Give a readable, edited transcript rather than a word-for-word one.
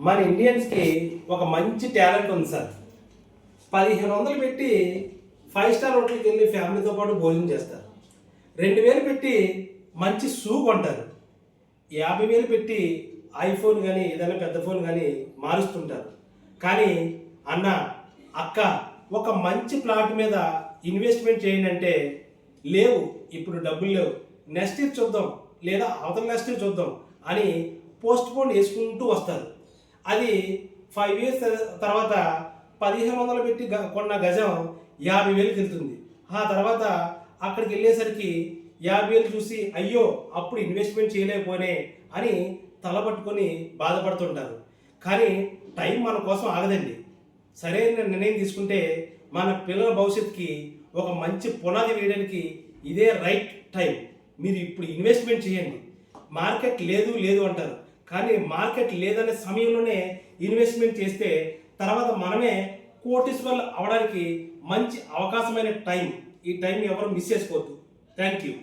మన ఇండియన్స్కి ఒక మంచి టాలెంట్ ఉంది సార్. 1500 పెట్టి 5 స్టార్ హోటల్కి వెళ్ళి ఫ్యామిలీతో పాటు భోజనం చేస్తారు. 2000 పెట్టి మంచి షూ కొంటారు. 50,000 పెట్టి ఐఫోన్ కానీ ఏదైనా పెద్ద ఫోన్ కానీ మారుస్తుంటారు. కానీ అన్న, అక్క, ఒక మంచి ప్లాట్ మీద ఇన్వెస్ట్మెంట్ చేయండి అంటే లేవు, ఇప్పుడు డబ్బులు లేవు, నెక్స్ట్ ఇయర్ చూద్దాం లేదా అవతల నెక్స్ట్ ఇయర్ చూద్దాం అని పోస్ట్ పోన్ చేసుకుంటూ వస్తారు. అది 5 years తర్వాత 1500 పెట్టి కొన్న గజం 50,000కి వెళ్తుంది. ఆ తర్వాత అక్కడికి వెళ్ళేసరికి 50,000 చూసి అయ్యో అప్పుడు ఇన్వెస్ట్మెంట్ చేయలేకపోయినే అని తలపట్టుకొని బాధపడుతుంటారు. కానీ టైం మన కోసం ఆగదండి. సరైన నిర్ణయం తీసుకుంటే మన పిల్లల భవిష్యత్తుకి ఒక మంచి పునాది వేయడానికి ఇదే రైట్ టైం. మీరు ఇప్పుడు ఇన్వెస్ట్మెంట్ చేయండి. మార్కెట్ లేదు లేదు అంటారు, కానీ మార్కెట్ లేదనే సమయంలోనే ఇన్వెస్ట్మెంట్ చేస్తే తర్వాత మనమే కోటీశ్వర్లు అవడానికి మంచి అవకాశమైన టైం. ఈ టైం ఎవరు మిస్ చేసుకోవద్దు. Thank you.